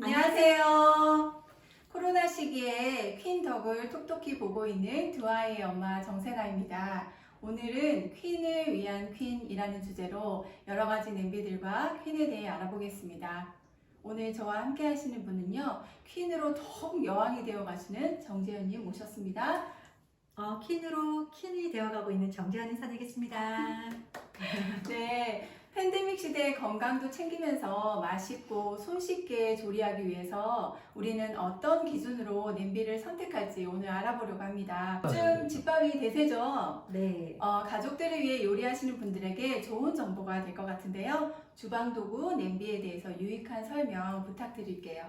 안녕하세요. 코로나 시기에 퀸 덕을 톡톡히 보고 있는 두 아이의 엄마 정세라입니다. 오늘은 퀸을 위한 퀸이라는 주제로 여러 가지 냄비들과 퀸에 대해 알아보겠습니다. 오늘 저와 함께 하시는 분은요, 퀸으로 더욱 여왕이 되어 가시는 정재현님 모셨습니다. 퀸이 되어가고 있는 정재현 인사드리겠습니다. 네, 팬데믹 시대에 건강도 챙기면서 맛있고 손쉽게 조리하기 위해서 우리는 어떤 기준으로 냄비를 선택할지 오늘 알아보려고 합니다. 요즘 집밥이 대세죠? 네. 가족들을 위해 요리하시는 분들에게 좋은 정보가 될 것 같은데요. 주방도구, 냄비에 대해서 유익한 설명 부탁드릴게요.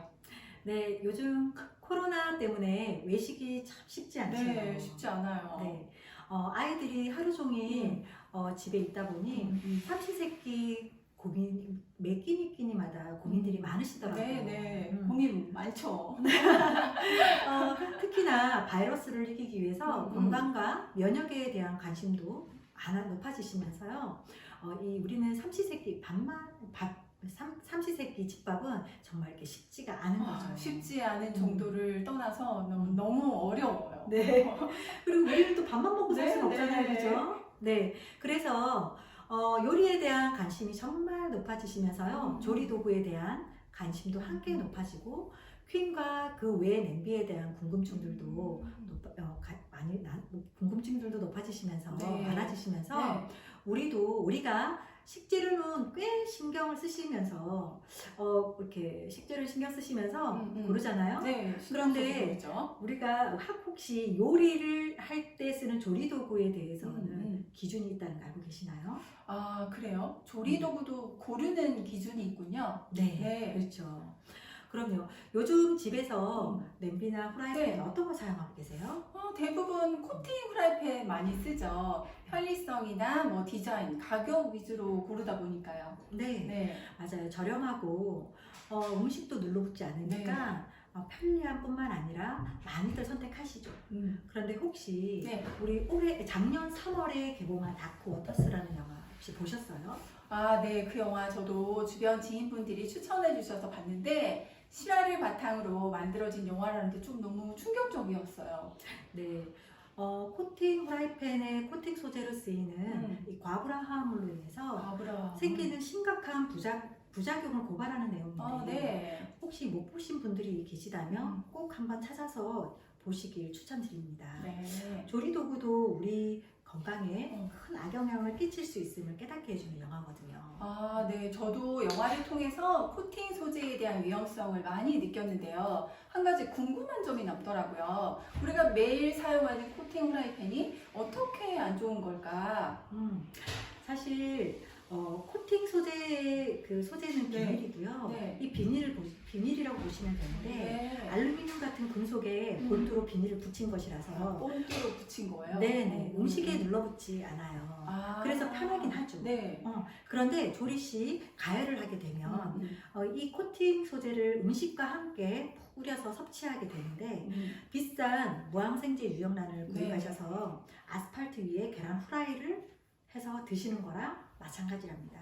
네, 요즘 코로나 때문에 외식이 참 쉽지 않죠. 네, 쉽지 않아요. 네. 아이들이 하루 종일 집에 있다 보니 삼시세끼 고민, 매 끼니끼니마다 고민들이 많으시더라고요. 네, 고민 많죠. 특히나 바이러스를 이기기 위해서 음. 건강과 면역에 대한 관심도 높아지시면서요. 우리는 삼시세끼 집밥은 정말 이렇게 쉽지가 않은 거죠. 쉽지 않은 정도를 떠나서 너무 어려워요. 네. 그리고 우리는 또 밥만 먹고 살 수는 네, 없잖아요, 네. 그죠? 네. 그래서 요리에 대한 관심이 정말 높아지시면서요. 조리 도구에 대한 관심도 함께 높아지고 퀸과 그 외의 냄비에 대한 궁금증들도 궁금증들도 높아지시면서 네. 많아지시면서 네. 우리가 식재료는 꽤 신경을 쓰시면서 이렇게 식재료 신경 쓰시면서 고르잖아요. 네, 그런데 그렇죠. 우리가 혹시 요리를 할 때 쓰는 조리 도구에 대해서는 기준이 있다는 거 알고 계시나요? 아, 그래요? 조리 도구도 고르는 기준이 있군요. 네. 그렇죠. 그럼요. 요즘 집에서 냄비나 후라이팬 네. 어떤 거 사용하고 계세요? 대부분 코팅 후라이팬 많이 쓰죠. 편리성이나 뭐 디자인, 가격 위주로 고르다 보니까요. 네. 맞아요. 저렴하고 음식도 눌러붙지 않으니까 편리함뿐만 아니라 많이들 선택하시죠. 그런데 혹시 네. 우리 작년 3월에 개봉한 다크 워터스라는 영화 혹시 보셨어요? 아, 네. 그 영화 저도 주변 지인분들이 추천해 주셔서 봤는데 실화를 바탕으로 만들어진 영화라는 게 좀 너무 충격적이었어요. 네. 코팅 후라이팬의 코팅 소재로 쓰이는 이 과불화 화합물로 인해서 생기는 심각한 부작용을 고발하는 내용인데 네. 혹시 못 보신 분들이 계시다면 꼭 한번 찾아서 보시길 추천드립니다. 네. 조리 도구도 우리 건강에 큰 악영향을 끼칠 수 있음을 깨닫게 해주는 영화거든요. 아, 네. 저도 영화를 통해서 코팅 소재에 대한 위험성을 많이 느꼈는데요. 한 가지 궁금한 점이 남더라고요. 우리가 매일 사용하는 코팅 후라이팬이 어떻게 안 좋은 걸까? 사실 코팅 소재의 그 소재는 네. 비닐이고요. 네. 이 비닐이라고 보시면 되는데 네. 알루미늄 같은 금속에 볼트로 비닐을 붙인 것이라서 본드로 붙인 거예요? 네네 음식에 눌러붙지 않아요. 아. 그래서 편하긴 하죠. 네. 그런데 조리 시 가열을 하게 되면 이 코팅 소재를 음식과 함께 뿌려서 섭취하게 되는데 비싼 무항생제 유영란을 구입하셔서 아스팔트 위에 계란 후라이를 해서 드시는 거랑 마찬가지랍니다.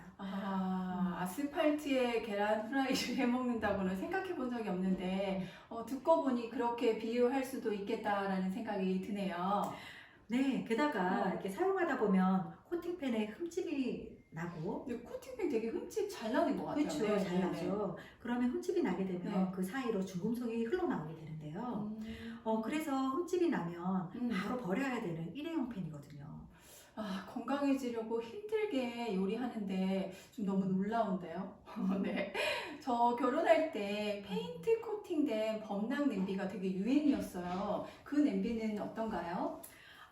아스팔트에 계란 후라이를 해 먹는다고는 생각해 본 적이 없는데 듣고 보니 그렇게 비유할 수도 있겠다라는 생각이 드네요. 네, 게다가 이렇게 사용하다 보면 코팅팬에 흠집이 나고 근데 코팅팬 되게 흠집 잘 나는 것 같아요. 그렇죠, 네, 잘 나죠. 그러면 흠집이 나게 되면 네. 그 사이로 중금속이 흘러나오게 되는데요. 그래서 흠집이 나면 바로 버려야 되는 일회용 팬이거든요. 건강해지려고 힘들게 요리하는데 좀 너무 놀라운데요. 네. 저 결혼할 때 페인트 코팅된 범랑 냄비가 되게 유행이었어요. 그 냄비는 어떤가요?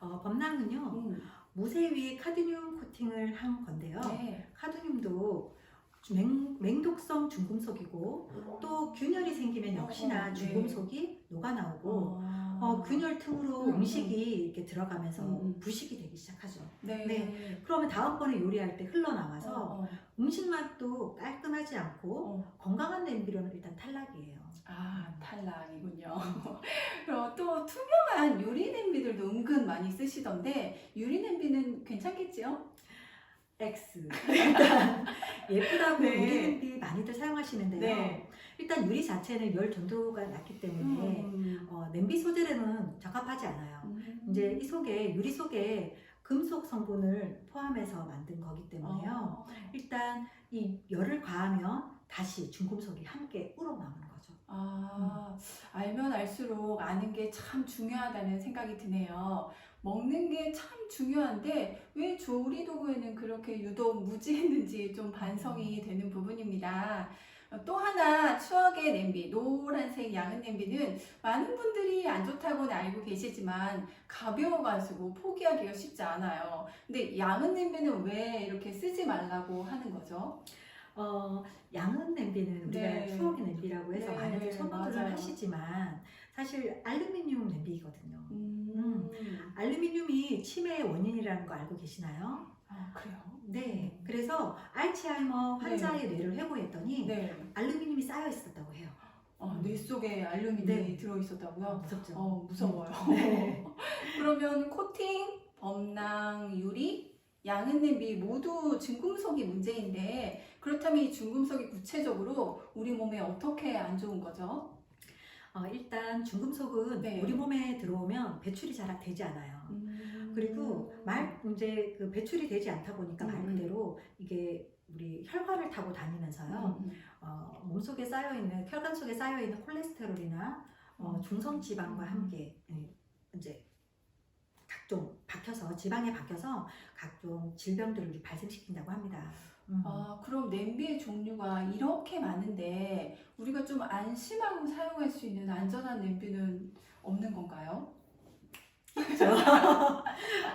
범랑은요, 무쇠 위에 카드뮴 코팅을 한 건데요. 네. 카드뮴도 맹독성 중금속이고 또 균열이 생기면 역시나 네. 중금속이 녹아나오고 균열 틈으로 음식이 이렇게 들어가면서 부식이 되기 시작하죠. 네. 그러면 다음번에 요리할 때 흘러나와서 음식 맛도 깔끔하지 않고 건강한 냄비로는 일단 탈락이에요. 탈락이군요. 그럼 또 투명한 유리 냄비들도 은근 많이 쓰시던데 유리 냄비는 괜찮겠지요? X. 일단 예쁘다고 네. 유리 냄비 많이들 사용하시는데요. 네. 일단 유리 자체는 열 전도가 낮기 때문에 냄비 소재로는 적합하지 않아요. 이제 이 속에 유리 속에 금속 성분을 포함해서 만든 거기 때문에요. 일단 이 열을 가하면 다시 중금속이 함께 우러나오는 거죠. 알면 알수록 아는 게 참 중요하다는 생각이 드네요. 먹는 게 참 중요한데 왜 조리 도구에는 그렇게 유독 무지했는지 좀 반성이 되는 부분입니다. 또 하나 추억의 냄비, 노란색 양은 냄비는 많은 분들이 안 좋다고는 알고 계시지만 가벼워가지고 포기하기가 쉽지 않아요. 근데 양은 냄비는 왜 이렇게 쓰지 말라고 하는 거죠? 양은 냄비는 우리가 네. 추억의 냄비라고 해서 네, 많이들 선호들을 맞아요. 하시지만 사실 알루미늄 냄비거든요. 음. 알루미늄이 치매의 원인이라는 거 알고 계시나요? 그래요? 네. 그래서 알츠하이머 환자의 뇌를 회고했더니 네. 알루미늄이 쌓여 있었다고 해요. 뇌 속에 알루미늄이 네. 들어있었다고요? 무섭죠? 무서워요. 네. 그러면 코팅, 범랑, 유리, 양은 냄비 모두 중금속이 문제인데 그렇다면 이 중금속이 구체적으로 우리 몸에 어떻게 안 좋은 거죠? 일단 중금속은 네. 우리 몸에 들어오면 배출이 잘 되지 않아요. 그리고 이제 그 배출이 되지 않다 보니까 말 그대로 이게 우리 혈관을 타고 다니면서요. 몸속에 쌓여 있는 혈관 속에 쌓여 있는 콜레스테롤이나 중성 지방과 함께 이제 각종 박혀서 지방에 박혀서 각종 질병들을 발생시킨다고 합니다. 그럼 냄비의 종류가 이렇게 많은데 우리가 좀 안심하고 사용할 수 있는 안전한 냄비는 없는 건가요? 있죠.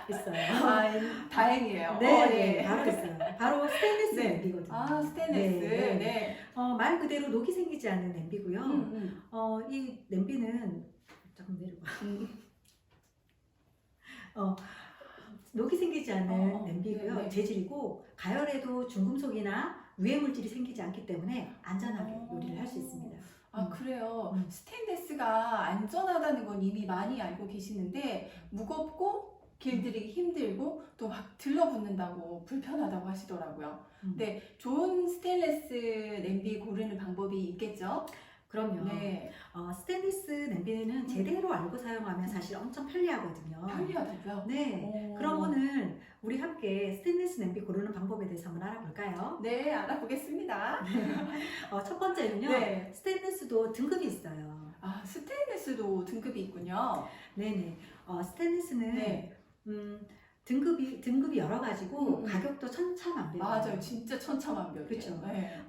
있어요. 다행이에요. 네, 바로 있어요. 바로 스테인리스 네. 냄비거든요. 스테인리스. 네. 말 그대로 녹이 생기지 않는 냄비고요. 이 냄비는 잠깐 내려봐. 녹이 생기지 않는 냄비고요. 네. 재질이고 가열에도 중금속이나 유해 물질이 생기지 않기 때문에 안전하게 요리를 할 수 있습니다. 그래요. 스테인레스가 안전하다는 건 이미 많이 알고 계시는데 무겁고 길들이기 힘들고 또 막 들러붙는다고 불편하다고 하시더라고요. 근데 좋은 스테인레스 냄비 고르는 방법이 있겠죠? 그럼요. 네. 스테인리스 냄비는 제대로 알고 사용하면 사실 엄청 편리하거든요. 편리하다고요? 네. 그러면은 우리 함께 스테인리스 냄비 고르는 방법에 대해서 한번 알아볼까요? 네, 알아보겠습니다. 첫 번째는요. 네. 스테인리스도 등급이 있어요. 스테인레스도 등급이 있군요. 네네. 스테인리스는 네. 등급이 여러 가지고 가격도 천차만별이에요. 맞아요. 진짜 천차만별이에요. 그렇죠. 네.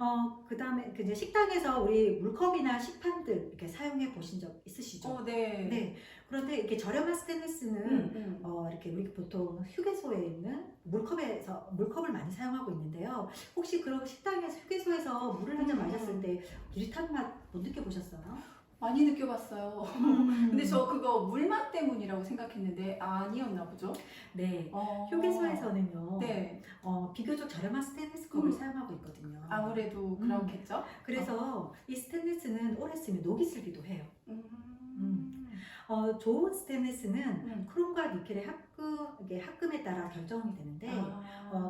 그다음에 이제 식당에서 우리 물컵이나 식판들 이렇게 사용해 보신 적 있으시죠? 네. 네. 그런데 이렇게 저렴한 스테인리스는 이렇게 우리 보통 휴게소에 있는 물컵을 많이 사용하고 있는데요. 혹시 그럼 식당에서 휴게소에서 물을 한 잔 마셨을 때 비릿한 맛 못 느껴보셨어요? 많이 느껴봤어요. 근데 저 그거 물맛 때문이라고 생각했는데 아니었나 보죠? 네. 휴게소에서는요. 네. 비교적 저렴한 스테인리스 컵을 사용하고 있거든요. 아무래도 그렇겠죠? 그래서 이 스테인리스는 오래 쓰면 녹이 슬기도 해요. 좋은 스테인리스는 크롬과 니켈의 합금에 따라 결정이 되는데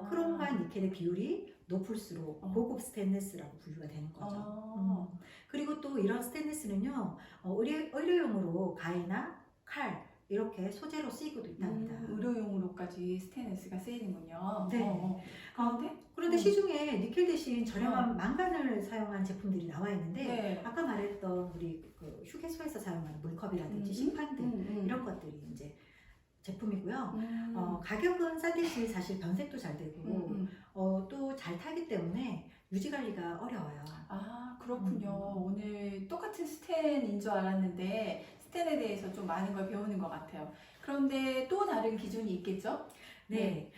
크롬과 니켈의 비율이 높을수록 고급 스테인리스라고 분류가 되는 거죠. 그리고 또 이런 스테인리스는요 의료용으로 가위나 칼 이렇게 소재로 쓰이고도 있답니다. 의료용으로까지 스테인리스가 쓰이는군요. 네. 그런데 그런데 시중에 니켈 대신 저렴한 망간을 사용한 제품들이 나와 있는데 네. 아까 말했던 우리 그 휴게소에서 사용하는 물컵이라든지 식판들 이런 것들이 이제 제품이고요. 가격은 싼 대신 사실 변색도 잘 되고 또 잘 타기 때문에 유지 관리가 어려워요. 그렇군요. 오늘 똑같은 스텐인 줄 알았는데 스텐에 대해서 좀 많은 걸 배우는 것 같아요. 그런데 또 다른 기준이 있겠죠? 네.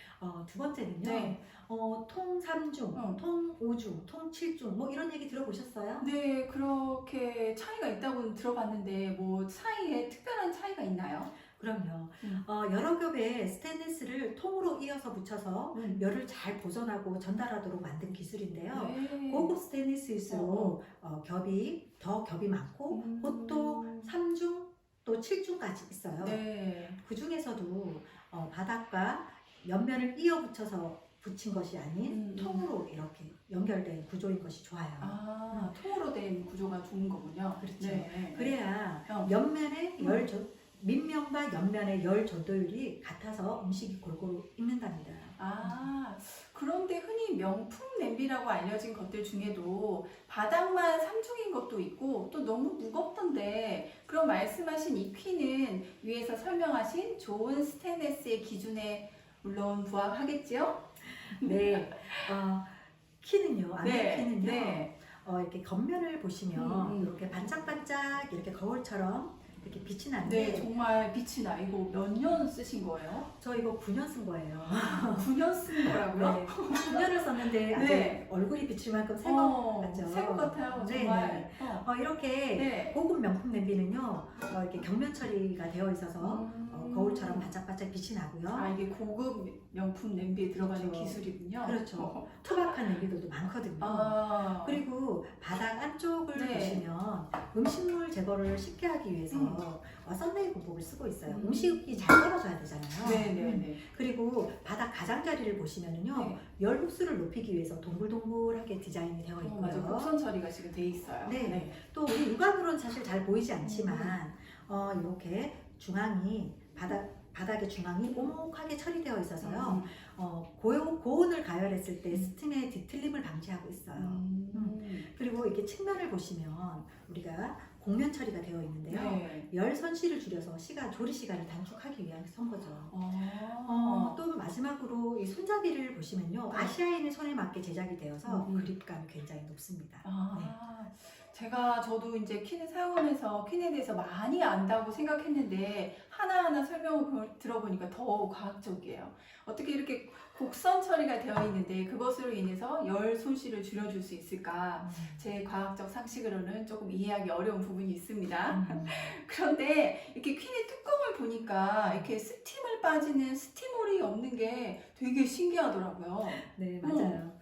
두 번째는요. 네. 통 3중, 통 5중, 통 7중 뭐 이런 얘기 들어보셨어요? 네, 그렇게 차이가 있다고는 들어봤는데 뭐 사이에 특별한 차이가 있나요? 그럼요. 여러 겹의 스테인리스를 통으로 이어서 붙여서 열을 잘 보존하고 전달하도록 만든 기술인데요. 네. 고급 스테인리스일수록 겹이 많고 보통 3중 또 7중까지 있어요. 네. 그 중에서도 바닥과 옆면을 이어 붙여서 붙인 것이 아닌 통으로 이렇게 연결된 구조인 것이 좋아요. 아, 통으로 된 구조가 좋은 거군요. 그렇죠. 네. 그래야 어. 옆면의 밑면과 옆면의 열 전도율이 같아서 음식이 골고루 익는답니다. 아, 그런데 흔히 명품 냄비라고 알려진 것들 중에도 바닥만 삼중인 것도 있고 또 너무 무겁던데, 그럼 말씀하신 이 퀸은 위에서 설명하신 좋은 스테인레스의 기준에 물론 부합하겠지요? 네, 키는요, 안에 네, 키는요, 네. 이렇게 겉면을 보시면 음. 이렇게 반짝반짝 이렇게 거울처럼 이렇게 빛이 나는데, 네, 정말 빛이 나. 이거 몇 년 쓰신 거예요? 저 이거 9년 쓴 거예요. 9년 쓴 거라고요? 네, 9년을 썼는데 아직 네. 얼굴이 비칠 만큼 새 것 같죠? 새 것 같아요, 네, 정말. 네. 이렇게 네. 고급 명품 냄비는요, 이렇게 경면 처리가 되어 있어서 거울처럼 반짝반짝 빛이 나고요. 아, 이게 고급 명품 냄비에 들어가는 그렇죠. 기술이군요. 그렇죠. 투박한 냄비들도 많거든요. 아, 그리고 바닥 안쪽을 네. 보시면 음식물 제거를 쉽게 하기 위해서 썬레이 공법을 쓰고 있어요. 음. 음식이 잘 떨어져야 되잖아요. 네네네. 그리고 바닥 가장자리를 보시면은요, 네. 열 흡수를 높이기 위해서 동글동글하게 디자인이 되어 있고요. 맞아. 곡선 처리가 지금 돼 있어요. 네. 또 우리 육안으로는 사실 잘 보이지 않지만 이렇게 중앙이 바닥의 중앙이 오목하게 처리되어 있어서요. 고온을 가열했을 때 스팀의 뒤틀림을 방지하고 있어요. 그리고 이렇게 측면을 보시면 우리가 곡면 처리가 되어 있는데요. 네. 열 손실을 줄여서 조리 시간을 단축하기 위한 선 거죠. 또 마지막으로 이 손잡이를 보시면요, 네. 아시아인의 손에 맞게 제작이 되어서 그립감이 굉장히 높습니다. 저도 이제 퀸을 사용하면서 퀸에 대해서 많이 안다고 생각했는데 하나하나 설명을 들어보니까 더 과학적이에요. 어떻게 이렇게 곡선 처리가 되어 있는데 그것으로 인해서 열 손실을 줄여줄 수 있을까? 제 과학적 상식으로는 조금 이해하기 어려운 부분이 있습니다. 그런데 이렇게 퀸의 뚜껑을 보니까 이렇게 스팀을 빠지는 스팀홀이 없는 게 되게 신기하더라고요. 네, 맞아요.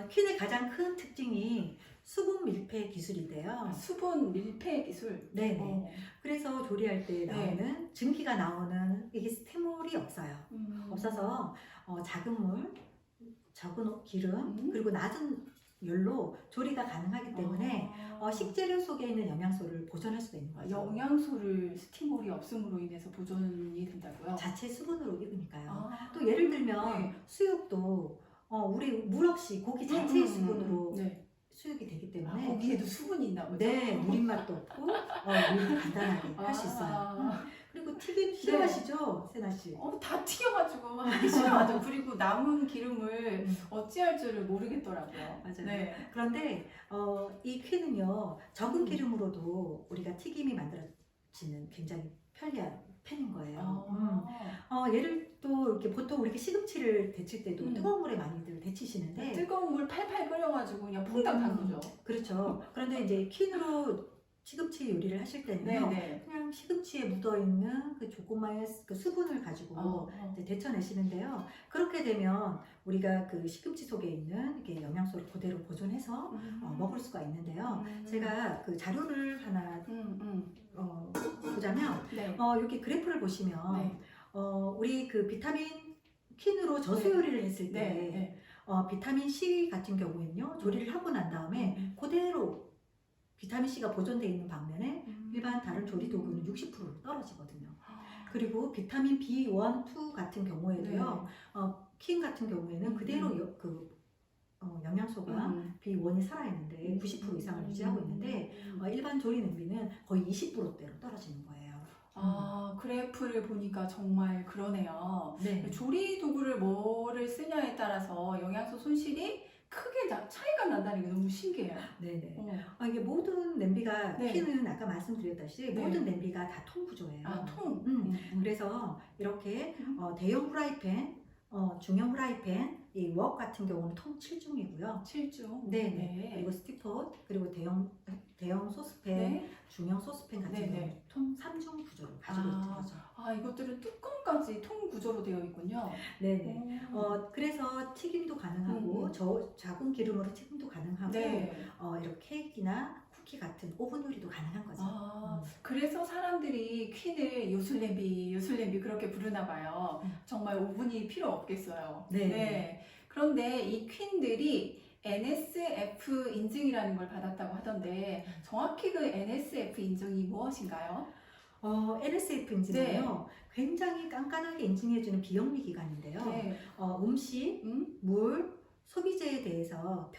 퀸의 가장 큰 특징이 수분 밀폐 기술인데요. 수분 밀폐 기술. 네네. 그래서 조리할 때 나오는 증기가 나오는 이게 스팀홀이 없어요. 없어서 작은 물, 적은 기름, 그리고 낮은 열로 조리가 가능하기 때문에 식재료 속에 있는 영양소를 보존할 수가 있는 거죠. 영양소를 스팀홀이 없음으로 인해서 보존이 된다고요? 자체 수분으로 익으니까요. 또 예를 들면 네. 수육도 우리 물 없이 고기 자체의 수분으로 네. 수육이 되기 때문에 거기에도 수분이 있나 보죠? 네, 물린 맛도 없고 요리도 간단하게 할 수 있어요. 그리고 튀김 싫어하시죠, 세나 씨? 다 튀겨가지고 하기 싫어하죠. 그리고 남은 기름을 어찌할 줄을 모르겠더라고요. 맞아요. 네. 그런데 이 퀸은요, 적은 기름으로도 우리가 튀김이 만들어지는 굉장히 편리한 팬인 거예요. 얘를 또 이렇게 보통 우리 시금치를 데칠 때도 뜨거운 물에 많이들 데치시는데 뜨거운 물 팔팔 끓여가지고 그냥 퐁당 담그죠. 그렇죠. 그런데 이제 퀸으로 시금치 요리를 하실 때는요, 그냥 시금치에 묻어있는 그 조그마한 그 수분을 가지고 이제 데쳐내시는데요. 그렇게 되면 우리가 그 시금치 속에 있는 이렇게 영양소를 그대로 보존해서 먹을 수가 있는데요. 제가 그 자료를 하나 보자면 여기 그래프를 보시면 우리 그 비타민 퀸으로 저수 요리를 했을 때 비타민 C 같은 경우에는요, 조리를 하고 난 다음에 그대로 비타민 C가 보존되어 있는 반면에 일반 다른 조리 도구는 60% 떨어지거든요. 그리고 비타민 B1, 2 같은 경우에도요, 퀸 같은 경우에는 그대로 영양소가 B1이 살아있는데 90% 이상을 유지하고 있는데 일반 조리 냄비는 거의 20%대로 떨어지는 거예요. 그래프를 보니까 정말 그러네요. 네. 조리 도구를 뭐를 쓰냐에 따라서 영양소 손실이 크게 차이가 난다는 게 너무 신기해요. 네네. 이게 모든 냄비가 퀸은 아까 말씀드렸다시피 모든 냄비가 다 통 구조예요. 통. 그래서 이렇게 대형 후라이팬, 중형 후라이팬, 이 웍 같은 경우는 통 7중이고요. 7중. 네네. 그리고 스티폿, 그리고 대형 소스팬, 중형 소스팬 같은 경우는 통 3중 구조를 가지고 있는 거죠. 이것들은 뚜껑까지 통 구조로 되어 있군요. 네네. 그래서 튀김도 가능하고 작은 기름으로 튀김도 가능하고 이렇게 케이크나 쿠키 같은 오븐 요리도 가능한 거죠. 그래서 사람들이 퀸을 요술냄비 그렇게 부르나 봐요. 정말 오븐이 필요 없겠어요. 네. 그런데 이 퀸들이 NSF 인증이라는 걸 받았다고 하던데 정확히 그 NSF 인증이 무엇인가요? NSF 인증은요, 굉장히 깐깐하게 인증해주는 비영리 기관인데요. 네. 음식, 물, 소비재에 대해서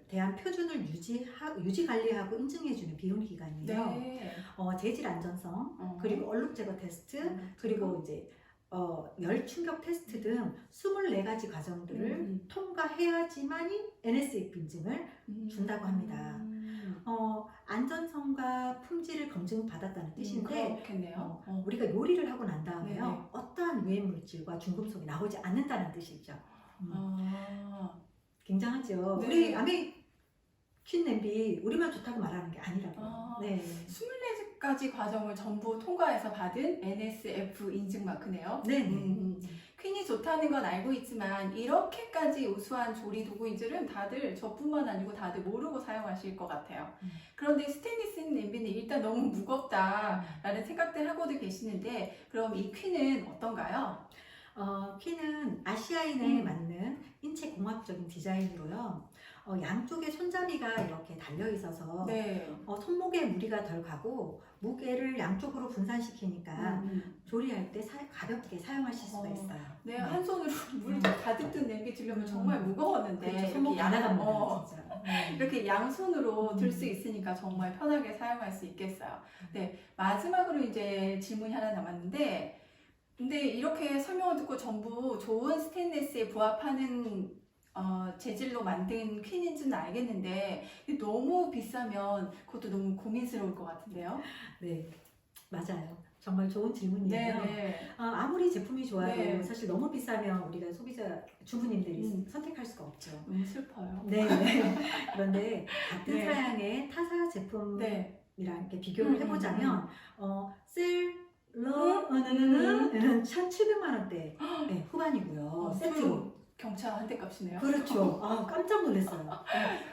대한 표준을 유지 관리하고 인증해주는 비영리 기관이에요. 네. 재질 안전성, 그리고 얼룩 제거 테스트, 그리고 이제 열 충격 테스트 등 24가지 과정들을 통과해야지만이 NSF 인증을 준다고 합니다. 안전성과 품질을 검증받았다는 뜻인데, 그렇겠네요. 우리가 요리를 하고 난 다음에요, 네네. 어떠한 유해 물질과 중금속이 나오지 않는다는 뜻이죠. 굉장하죠. 네. 우리 아메리칸 냄비 우리만 좋다고 말하는 게 아니라고요. 아. 네. 24가지 과정을 전부 통과해서 받은 NSF 인증 마크네요. 네네. 퀸이 좋다는 건 알고 있지만 이렇게까지 우수한 조리 도구인지는 다들 저뿐만 아니고 다들 모르고 사용하실 것 같아요. 그런데 스테인리스 냄비는 일단 너무 무겁다라는 생각들 하고도 계시는데 그럼 이 퀸은 어떤가요? 퀸은 아시아인에 맞는 인체 공학적인 디자인으로요. 양쪽에 손잡이가 이렇게 달려 있어서 네. 손목에 무리가 덜 가고 무게를 양쪽으로 분산시키니까 조리할 때 가볍게 사용하실 수가 있어요. 네, 한 손으로 물 가득 든 냄비 들려면 정말 무거웠는데 그렇죠. 손목 다 나갑니다, 진짜. 이렇게 양손으로 들 수 있으니까 정말 편하게 사용할 수 있겠어요. 네, 마지막으로 이제 질문이 하나 남았는데 근데 이렇게 설명을 듣고 전부 좋은 스테인리스에 부합하는 재질로 만든 퀸인 줄은 알겠는데 너무 비싸면 그것도 너무 고민스러울 것 같은데요. 네, 맞아요. 정말 좋은 질문이에요. 네. 아무리 제품이 좋아도 네. 사실 너무 비싸면 우리가 주부님들이 선택할 수가 없죠. 너무 슬퍼요. 네. 그런데 같은 네. 사양의 타사 제품이랑 네. 이렇게 비교를 해보자면 셀러는 1,700만 원대 후반이고요. 세트로. 경차 한 대 값이네요. 그렇죠. 깜짝 놀랐어요.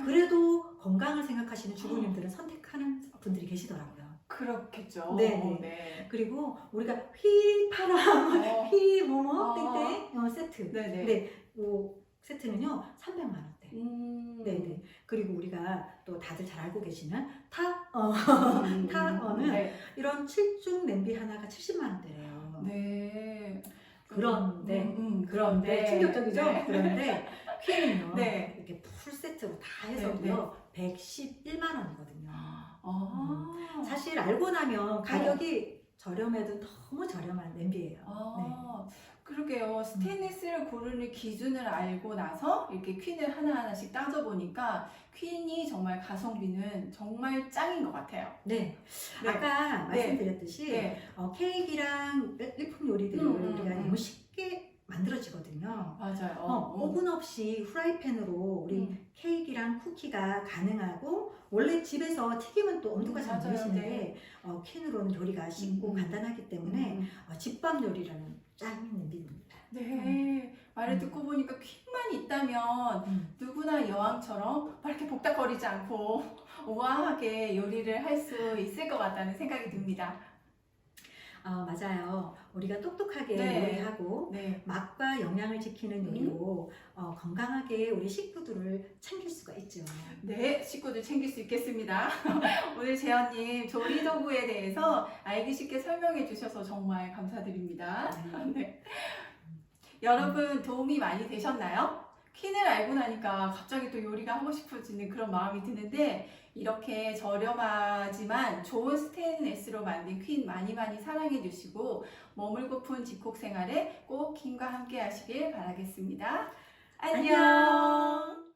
그래도 건강을 생각하시는 주부님들은 선택하는 분들이 계시더라고요. 그렇겠죠. 네네. 네. 그리고 우리가 휘파람, 휘뭐뭐 땡땡 세트. 네네. 네, 세트는요 300만 원대. 네네. 그리고 우리가 또 다들 잘 알고 계시는 타어는 네. 이런 7중 냄비 하나가 70만 원대래요. 네. 그런데 충격적이죠. 네. 그런데 퀸은요 네. 이렇게 풀 세트로 다 해서도요 111만 원이거든요. 사실 알고 나면 가격이 저렴해도 너무 저렴한 냄비예요. 그러게요. 스테인리스를 고르는 기준을 알고 나서 이렇게 퀸을 하나하나씩 따져보니까 퀸이 정말 가성비는 정말 짱인 것 같아요. 네. 네. 아까 말씀드렸듯이 네. 케이크랑 일품 요리들을 우리가 너무 쉽게 만들어지거든요. 맞아요. 오븐 없이 후라이팬으로 우리 케이크랑 쿠키가 가능하고 원래 집에서 튀기면 또 엄두가 잘 안 맞아요. 나시는데 퀸으로는 요리가 쉽고 간단하기 때문에 집밥 요리라는 짱인 냄비입니다. 네, 말을 듣고 보니까 퀸만 있다면 누구나 여왕처럼 막 이렇게 복닥거리지 않고 우아하게 요리를 할 수 있을 것 같다는 생각이 듭니다. 맞아요. 우리가 똑똑하게 네. 요리하고 네. 맛과 영양을 지키는 요리로 건강하게 우리 식구들을 챙길 수가 있죠. 네, 식구들 챙길 수 있겠습니다. 오늘 재현님 조리 도구에 대해서 알기 쉽게 설명해 주셔서 정말 감사드립니다. 네. 여러분 도움이 많이 되셨나요? 퀸을 알고 나니까 갑자기 또 요리가 하고 싶어지는 그런 마음이 드는데 이렇게 저렴하지만 좋은 스테인리스로 만든 퀸 많이 사랑해 주시고 머물고픈 집콕 생활에 꼭 퀸과 함께 하시길 바라겠습니다. 안녕.